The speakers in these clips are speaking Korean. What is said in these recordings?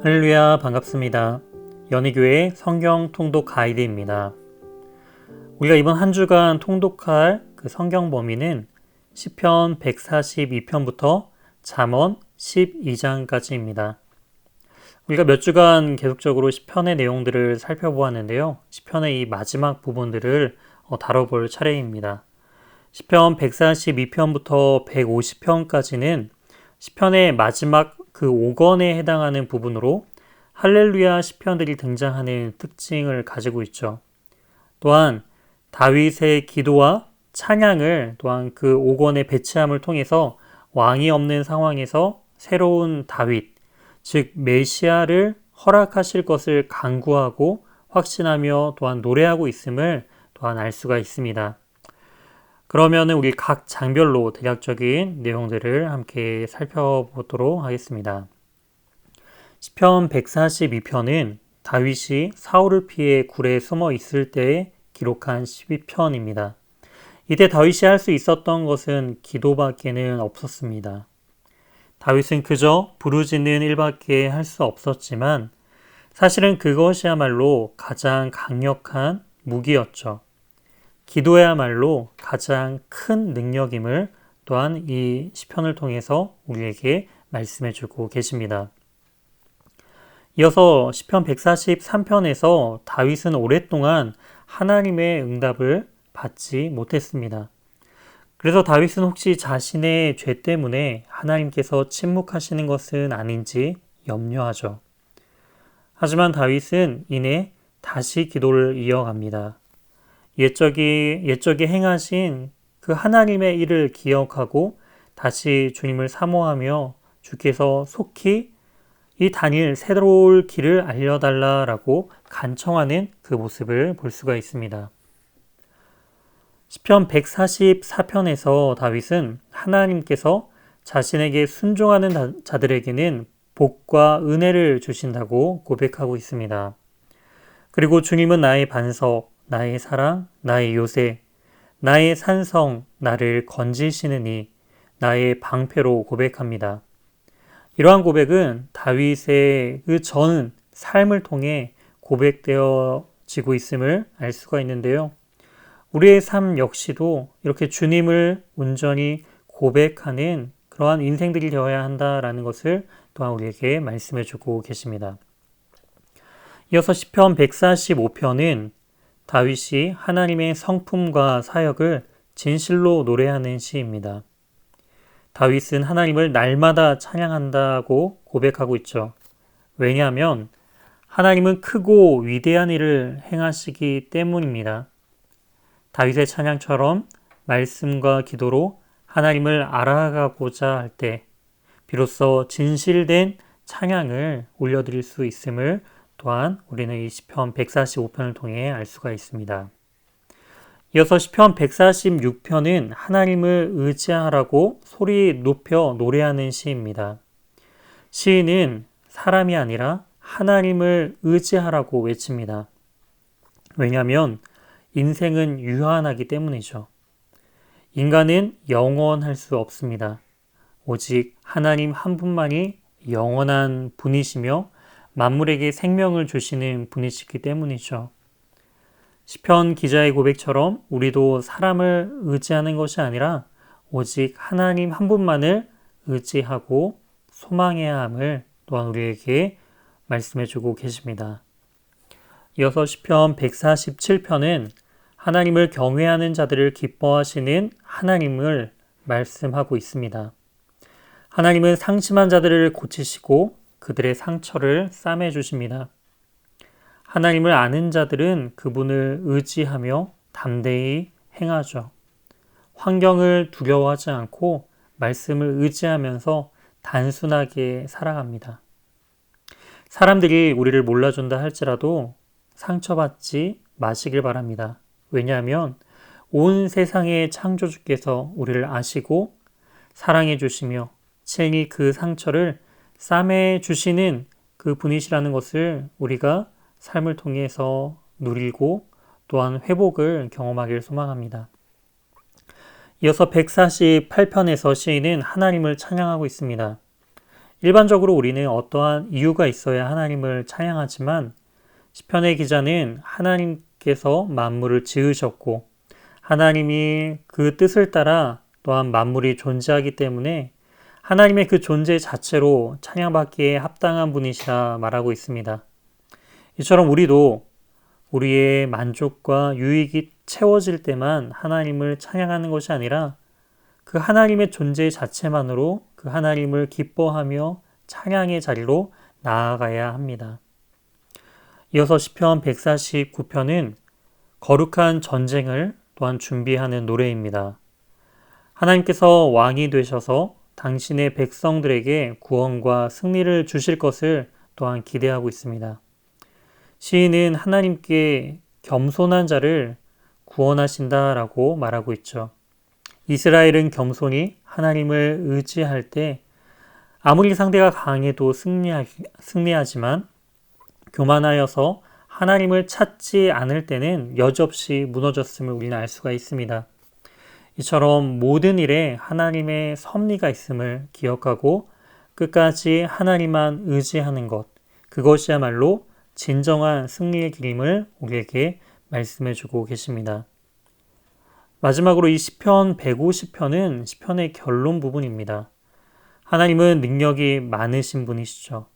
할렐루야, 반갑습니다. 연희교회 성경 통독 가이드입니다. 우리가 이번 한 주간 통독할 그 성경 범위는 시편 142편부터 잠언 12장까지입니다. 우리가 몇 주간 계속적으로 시편의 내용들을 살펴보았는데요. 시편의 이 마지막 부분들을 다뤄볼 차례입니다. 시편 142편부터 150편까지는 시편의 마지막 그 5권에 해당하는 부분으로 할렐루야 시편들이 등장하는 특징을 가지고 있죠. 또한 다윗의 기도와 찬양을 또한 그 5권의 배치함을 통해서 왕이 없는 상황에서 새로운 다윗, 즉 메시아를 허락하실 것을 간구하고 확신하며 또한 노래하고 있음을 또한 알 수가 있습니다. 그러면은 우리 각 장별로 대략적인 내용들을 함께 살펴보도록 하겠습니다. 시편 142편은 다윗이 사울을 피해 굴에 숨어 있을 때에 기록한 12편입니다. 이때 다윗이 할 수 있었던 것은 기도밖에는 없었습니다. 다윗은 그저 부르짖는 일밖에 할 수 없었지만 사실은 그것이야말로 가장 강력한 무기였죠. 기도야말로 가장 큰 능력임을 또한 이 시편을 통해서 우리에게 말씀해 주고 계십니다. 이어서 시편 143편에서 다윗은 오랫동안 하나님의 응답을 받지 못했습니다. 그래서 다윗은 혹시 자신의 죄 때문에 하나님께서 침묵하시는 것은 아닌지 염려하죠. 하지만 다윗은 이내 다시 기도를 이어갑니다. 옛적에 행하신 그 하나님의 일을 기억하고 다시 주님을 사모하며 주께서 속히 이 다니엘 새로울 길을 알려달라라고 간청하는 그 모습을 볼 수가 있습니다. 시편 144편에서 다윗은 하나님께서 자신에게 순종하는 자들에게는 복과 은혜를 주신다고 고백하고 있습니다. 그리고 주님은 나의 반석, 나의 사랑, 나의 요새, 나의 산성, 나를 건지시느니 나의 방패로 고백합니다. 이러한 고백은 다윗의 그 전 삶을 통해 고백되어지고 있음을 알 수가 있는데요. 우리의 삶 역시도 이렇게 주님을 온전히 고백하는 그러한 인생들이 되어야 한다라는 것을 또한 우리에게 말씀해 주고 계십니다. 이어서 시편 145편은 다윗이 하나님의 성품과 사역을 진실로 노래하는 시입니다. 다윗은 하나님을 날마다 찬양한다고 고백하고 있죠. 왜냐하면 하나님은 크고 위대한 일을 행하시기 때문입니다. 다윗의 찬양처럼 말씀과 기도로 하나님을 알아가고자 할 때 비로소 진실된 찬양을 올려드릴 수 있음을 또한 우리는 이 시편 145편을 통해 알 수가 있습니다. 이어서 시편 146편은 하나님을 의지하라고 소리 높여 노래하는 시입니다. 시인은 사람이 아니라 하나님을 의지하라고 외칩니다. 왜냐하면 인생은 유한하기 때문이죠. 인간은 영원할 수 없습니다. 오직 하나님 한 분만이 영원한 분이시며 만물에게 생명을 주시는 분이시기 때문이죠. 시편 기자의 고백처럼 우리도 사람을 의지하는 것이 아니라 오직 하나님 한 분만을 의지하고 소망해야 함을 또한 우리에게 말씀해 주고 계십니다. 이어서 시편 147편은 하나님을 경외하는 자들을 기뻐하시는 하나님을 말씀하고 있습니다. 하나님은 상심한 자들을 고치시고 그들의 상처를 싸매 주십니다. 하나님을 아는 자들은 그분을 의지하며 담대히 행하죠. 환경을 두려워하지 않고 말씀을 의지하면서 단순하게 살아갑니다. 사람들이 우리를 몰라준다 할지라도 상처받지 마시길 바랍니다. 왜냐하면 온 세상의 창조주께서 우리를 아시고 사랑해 주시며 친히 그 상처를 싸매 주시는 그 분이시라는 것을 우리가 삶을 통해서 누리고 또한 회복을 경험하길 소망합니다. 이어서 148편에서 시인은 하나님을 찬양하고 있습니다. 일반적으로 우리는 어떠한 이유가 있어야 하나님을 찬양하지만 시편의 기자는 하나님께서 만물을 지으셨고 하나님이 그 뜻을 따라 또한 만물이 존재하기 때문에 하나님의 그 존재 자체로 찬양받기에 합당한 분이시라 말하고 있습니다. 이처럼 우리도 우리의 만족과 유익이 채워질 때만 하나님을 찬양하는 것이 아니라 그 하나님의 존재 자체만으로 그 하나님을 기뻐하며 찬양의 자리로 나아가야 합니다. 이어서 시편 149편은 거룩한 전쟁을 또한 준비하는 노래입니다. 하나님께서 왕이 되셔서 당신의 백성들에게 구원과 승리를 주실 것을 또한 기대하고 있습니다. 시인은 하나님께 겸손한 자를 구원하신다라고 말하고 있죠. 이스라엘은 겸손히 하나님을 의지할 때 아무리 상대가 강해도 승리하지만 교만하여서 하나님을 찾지 않을 때는 여지없이 무너졌음을 우리는 알 수가 있습니다. 이처럼 모든 일에 하나님의 섭리가 있음을 기억하고 끝까지 하나님만 의지하는 것, 그것이야말로 진정한 승리의 길임을 우리에게 말씀해 주고 계십니다. 마지막으로 이 시편 150편은 시편의 결론 부분입니다. 하나님은 능력이 많으신 분이시죠.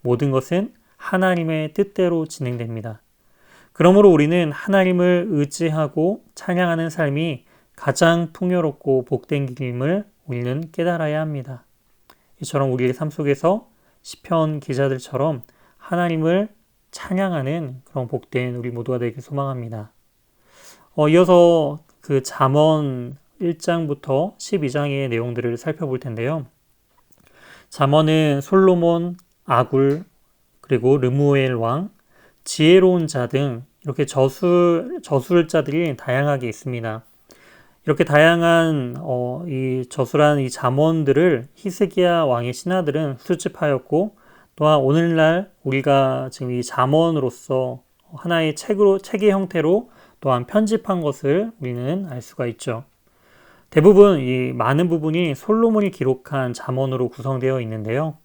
모든 것은 하나님의 뜻대로 진행됩니다. 그러므로 우리는 하나님을 의지하고 찬양하는 삶이 가장 풍요롭고 복된 길임을 우리는 깨달아야 합니다. 이처럼 우리의 삶 속에서 시편 기자들처럼 하나님을 찬양하는 그런 복된 우리 모두가 되길 소망합니다. 이어서 그 잠언 1장부터 12장의 내용들을 살펴볼 텐데요. 잠언은 솔로몬, 아굴, 그리고 르무엘 왕, 지혜로운 자 등 이렇게 저술자들이 다양하게 있습니다. 이렇게 다양한 이 저술한 이 잠언들을 히스기야 왕의 신하들은 수집하였고 또한 오늘날 우리가 지금 이 잠언으로서 하나의 책의 형태로 또한 편집한 것을 우리는 알 수가 있죠. 대부분 이 많은 부분이 솔로몬이 기록한 잠언으로 구성되어 있는데요.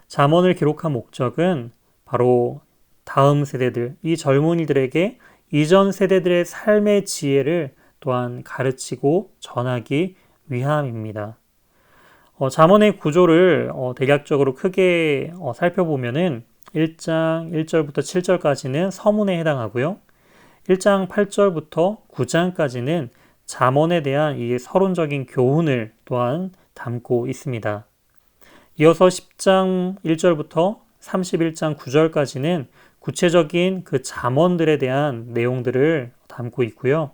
잠언을 기록한 목적은 바로 다음 세대들, 이 젊은이들에게 이전 세대들의 삶의 지혜를 또한 가르치고 전하기 위함입니다. 잠언의 구조를 대략적으로 크게 살펴보면은 1장 1절부터 7절까지는 서문에 해당하고요. 1장 8절부터 9장까지는 잠언에 대한 이 서론적인 교훈을 또한 담고 있습니다. 이어서 10장 1절부터 31장 9절까지는 구체적인 그 잠언들에 대한 내용들을 담고 있고요.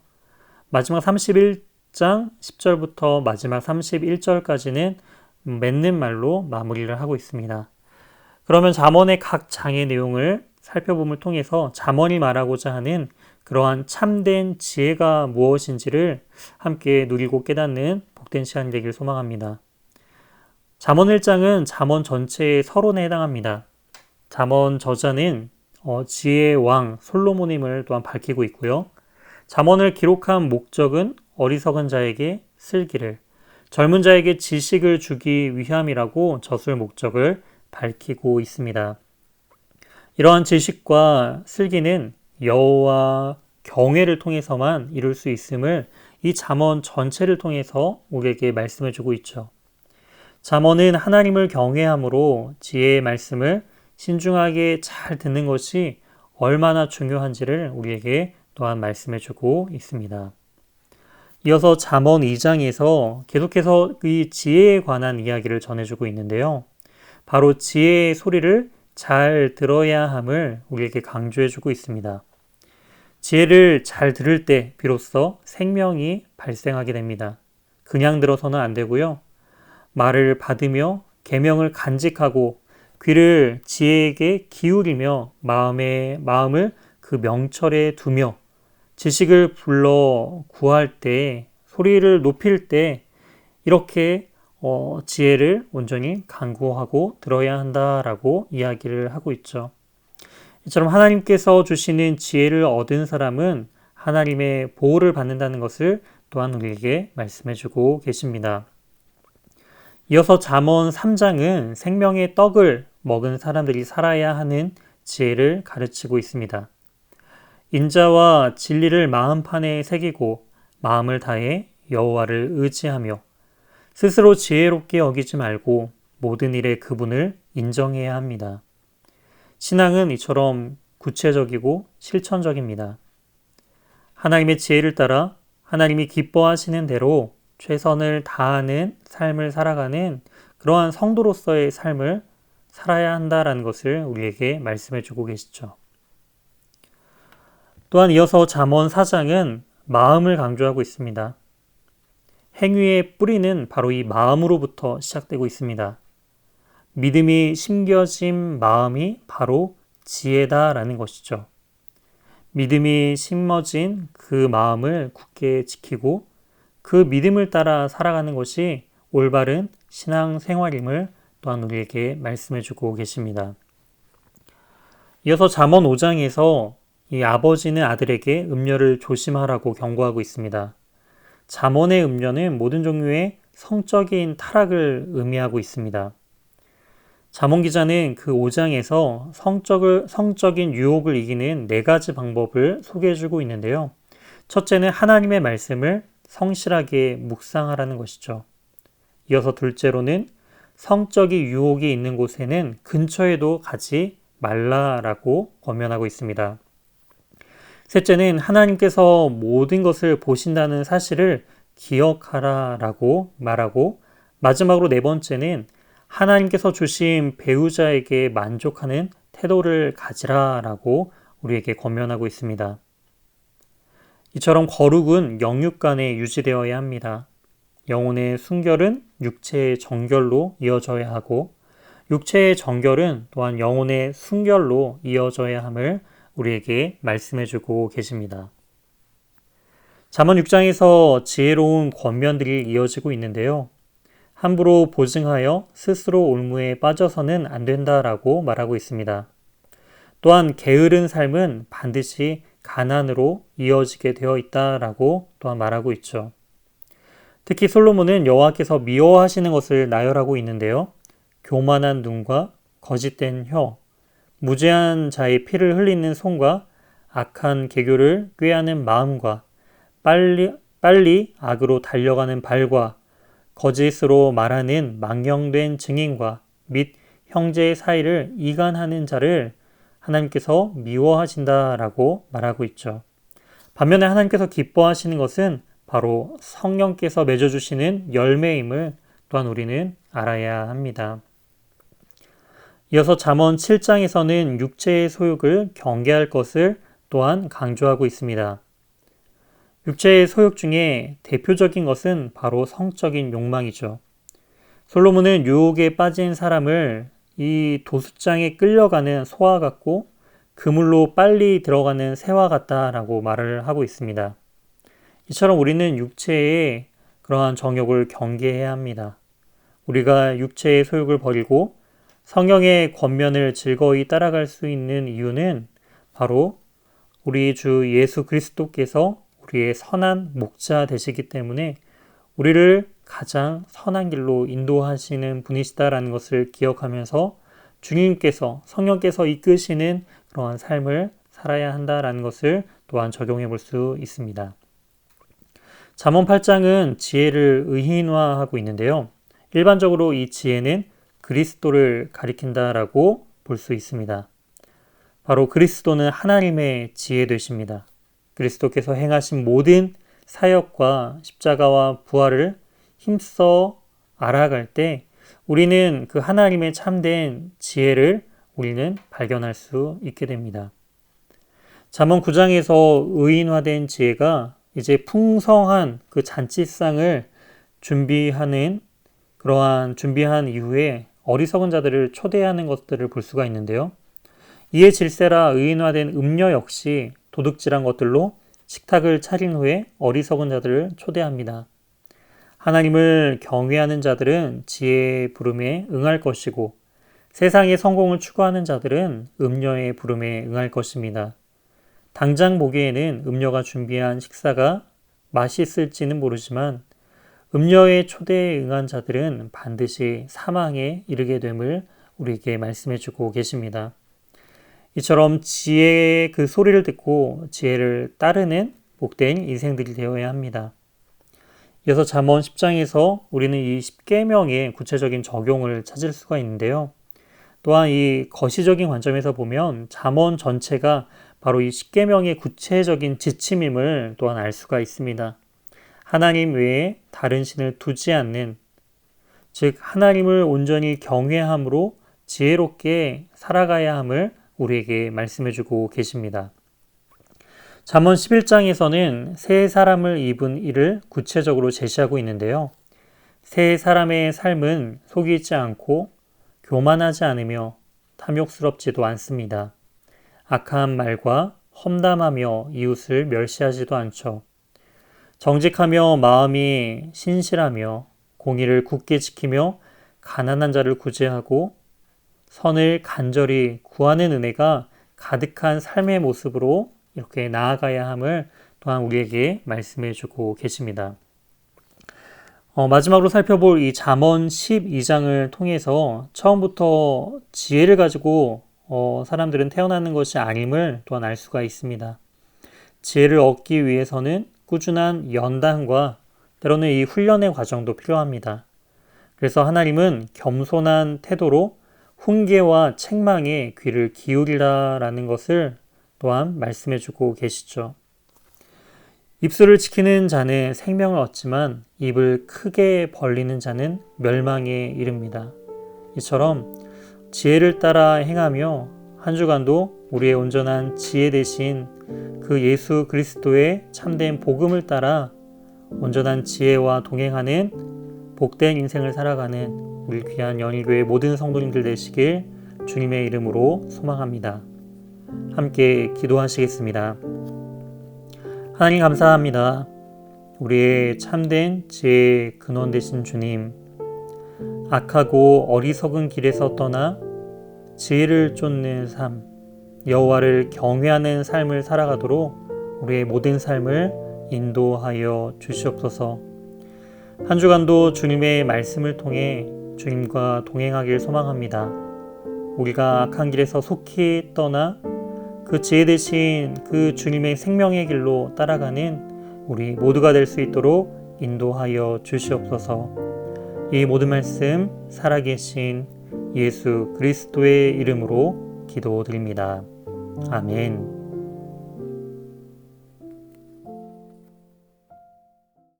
마지막 31장 10절부터 마지막 31절까지는 맺는 말로 마무리를 하고 있습니다. 그러면 잠언의 각 장의 내용을 살펴봄을 통해서 잠언이 말하고자 하는 그러한 참된 지혜가 무엇인지를 함께 누리고 깨닫는 복된 시간이 되길 소망합니다. 잠언 1장은 잠언 전체의 서론에 해당합니다. 잠언 저자는 지혜의 왕 솔로몬임을 또한 밝히고 있고요. 잠언을 기록한 목적은 어리석은 자에게 슬기를, 젊은 자에게 지식을 주기 위함이라고 저술 목적을 밝히고 있습니다. 이러한 지식과 슬기는 여호와 경외를 통해서만 이룰 수 있음을 이 잠언 전체를 통해서 우리에게 말씀해 주고 있죠. 잠언은 하나님을 경외함으로 지혜의 말씀을 신중하게 잘 듣는 것이 얼마나 중요한지를 우리에게 또한 말씀해 주고 있습니다. 이어서 잠언 2장에서 계속해서 이 지혜에 관한 이야기를 전해주고 있는데요. 바로 지혜의 소리를 잘 들어야 함을 우리에게 강조해주고 있습니다. 지혜를 잘 들을 때 비로소 생명이 발생하게 됩니다. 그냥 들어서는 안 되고요. 말을 받으며 계명을 간직하고 귀를 지혜에게 기울이며 마음을 그 명철에 두며 지식을 불러 구할 때, 소리를 높일 때 이렇게 지혜를 온전히 간구하고 들어야 한다라고 이야기를 하고 있죠. 이처럼 하나님께서 주시는 지혜를 얻은 사람은 하나님의 보호를 받는다는 것을 또한 우리에게 말씀해 주고 계십니다. 이어서 잠언 3장은 생명의 떡을 먹은 사람들이 살아야 하는 지혜를 가르치고 있습니다. 인자와 진리를 마음판에 새기고 마음을 다해 여호와를 의지하며 스스로 지혜롭게 여기지 말고 모든 일에 그분을 인정해야 합니다. 신앙은 이처럼 구체적이고 실천적입니다. 하나님의 지혜를 따라 하나님이 기뻐하시는 대로 최선을 다하는 삶을 살아가는 그러한 성도로서의 삶을 살아야 한다라는 것을 우리에게 말씀해 주고 계시죠. 또한 이어서 잠언 4장은 마음을 강조하고 있습니다. 행위의 뿌리는 바로 이 마음으로부터 시작되고 있습니다. 믿음이 심겨진 마음이 바로 지혜다라는 것이죠. 믿음이 심어진 그 마음을 굳게 지키고 그 믿음을 따라 살아가는 것이 올바른 신앙 생활임을 또한 우리에게 말씀해 주고 계십니다. 이어서 잠언 5장에서 이 아버지는 아들에게 음료를 조심하라고 경고하고 있습니다. 잠언의 음료는 모든 종류의 성적인 타락을 의미하고 있습니다. 잠언 기자는 그 5장에서 성적인 유혹을 이기는 4가지 방법을 소개해주고 있는데요. 첫째는 하나님의 말씀을 성실하게 묵상하라는 것이죠. 이어서 둘째로는 성적인 유혹이 있는 곳에는 근처에도 가지 말라라고 권면하고 있습니다. 셋째는 하나님께서 모든 것을 보신다는 사실을 기억하라라고 말하고 마지막으로 4번째는 하나님께서 주신 배우자에게 만족하는 태도를 가지라라고 우리에게 권면하고 있습니다. 이처럼 거룩은 영육 간에 유지되어야 합니다. 영혼의 순결은 육체의 정결로 이어져야 하고 육체의 정결은 또한 영혼의 순결로 이어져야 함을 우리에게 말씀해 주고 계십니다. 잠언 6장에서 지혜로운 권면들이 이어지고 있는데요. 함부로 보증하여 스스로 올무에 빠져서는 안 된다라고 말하고 있습니다. 또한 게으른 삶은 반드시 가난으로 이어지게 되어 있다라고 또한 말하고 있죠. 특히 솔로몬은 여호와께서 미워하시는 것을 나열하고 있는데요. 교만한 눈과 거짓된 혀, 무죄한 자의 피를 흘리는 손과 악한 계교를 꾀하는 마음과 빨리 악으로 달려가는 발과 거짓으로 말하는 망령된 증인과 및 형제의 사이를 이간하는 자를 하나님께서 미워하신다라고 말하고 있죠. 반면에 하나님께서 기뻐하시는 것은 바로 성령께서 맺어주시는 열매임을 또한 우리는 알아야 합니다. 이어서 잠언 7장에서는 육체의 소욕을 경계할 것을 또한 강조하고 있습니다. 육체의 소욕 중에 대표적인 것은 바로 성적인 욕망이죠. 솔로몬은 유혹에 빠진 사람을 이 도수장에 끌려가는 소와 같고 그물로 빨리 들어가는 새와 같다라고 말을 하고 있습니다. 이처럼 우리는 육체의 그러한 정욕을 경계해야 합니다. 우리가 육체의 소욕을 버리고 성령의 권면을 즐거이 따라갈 수 있는 이유는 바로 우리 주 예수 그리스도께서 우리의 선한 목자 되시기 때문에 우리를 가장 선한 길로 인도하시는 분이시다라는 것을 기억하면서 주님께서 성령께서 이끄시는 그러한 삶을 살아야 한다라는 것을 또한 적용해 볼 수 있습니다. 잠언 8장은 지혜를 의인화하고 있는데요. 일반적으로 이 지혜는 그리스도를 가리킨다라고 볼 수 있습니다. 바로 그리스도는 하나님의 지혜 되십니다. 그리스도께서 행하신 모든 사역과 십자가와 부활을 힘써 알아갈 때 우리는 그 하나님의 참된 지혜를 우리는 발견할 수 있게 됩니다. 잠언 9장에서 의인화된 지혜가 이제 풍성한 그 잔치상을 준비한 이후에 어리석은 자들을 초대하는 것들을 볼 수가 있는데요. 이에 질세라 의인화된 음녀 역시 도둑질한 것들로 식탁을 차린 후에 어리석은 자들을 초대합니다. 하나님을 경외하는 자들은 지혜의 부름에 응할 것이고 세상의 성공을 추구하는 자들은 음녀의 부름에 응할 것입니다. 당장 보기에는 음녀가 준비한 식사가 맛있을지는 모르지만 음녀의 초대에 응한 자들은 반드시 사망에 이르게 됨을 우리에게 말씀해 주고 계십니다. 이처럼 지혜의 그 소리를 듣고 지혜를 따르는 복된 인생들이 되어야 합니다. 이어서 잠언 10장에서 우리는 이 10계명의 구체적인 적용을 찾을 수가 있는데요. 또한 이 거시적인 관점에서 보면 잠언 전체가 바로 이 10계명의 구체적인 지침임을 또한 알 수가 있습니다. 하나님 외에 다른 신을 두지 않는, 즉 하나님을 온전히 경외함으로 지혜롭게 살아가야 함을 우리에게 말씀해주고 계십니다. 잠언 11장에서는 새 사람을 입은 이를 구체적으로 제시하고 있는데요. 새 사람의 삶은 속이지 않고 교만하지 않으며 탐욕스럽지도 않습니다. 악한 말과 험담하며 이웃을 멸시하지도 않죠. 정직하며 마음이 신실하며 공의를 굳게 지키며 가난한 자를 구제하고 선을 간절히 구하는 은혜가 가득한 삶의 모습으로 이렇게 나아가야 함을 또한 우리에게 말씀해 주고 계십니다. 마지막으로 살펴볼 이 잠언 12장을 통해서 처음부터 지혜를 가지고 사람들은 태어나는 것이 아님을 또한 알 수가 있습니다. 지혜를 얻기 위해서는 꾸준한 연단과 때로는 이 훈련의 과정도 필요합니다. 그래서 하나님은 겸손한 태도로 훈계와 책망에 귀를 기울이라라는 것을 또한 말씀해주고 계시죠. 입술을 지키는 자는 생명을 얻지만 입을 크게 벌리는 자는 멸망에 이릅니다. 이처럼 지혜를 따라 행하며 한 주간도 우리의 온전한 지혜 대신 그 예수 그리스도의 참된 복음을 따라 온전한 지혜와 동행하는 복된 인생을 살아가는 우리 귀한 연일교회 모든 성도님들 되시길 주님의 이름으로 소망합니다. 함께 기도하시겠습니다. 하나님 감사합니다. 우리의 참된 지혜의 근원 되신 주님, 악하고 어리석은 길에서 떠나 지혜를 쫓는 삶, 여호와를 경외하는 삶을 살아가도록 우리의 모든 삶을 인도하여 주시옵소서. 한 주간도 주님의 말씀을 통해 주님과 동행하길 소망합니다. 우리가 악한 길에서 속히 떠나 그 지혜 대신 그 주님의 생명의 길로 따라가는 우리 모두가 될 수 있도록 인도하여 주시옵소서. 이 모든 말씀 살아계신 예수 그리스도의 이름으로 기도드립니다. 아멘.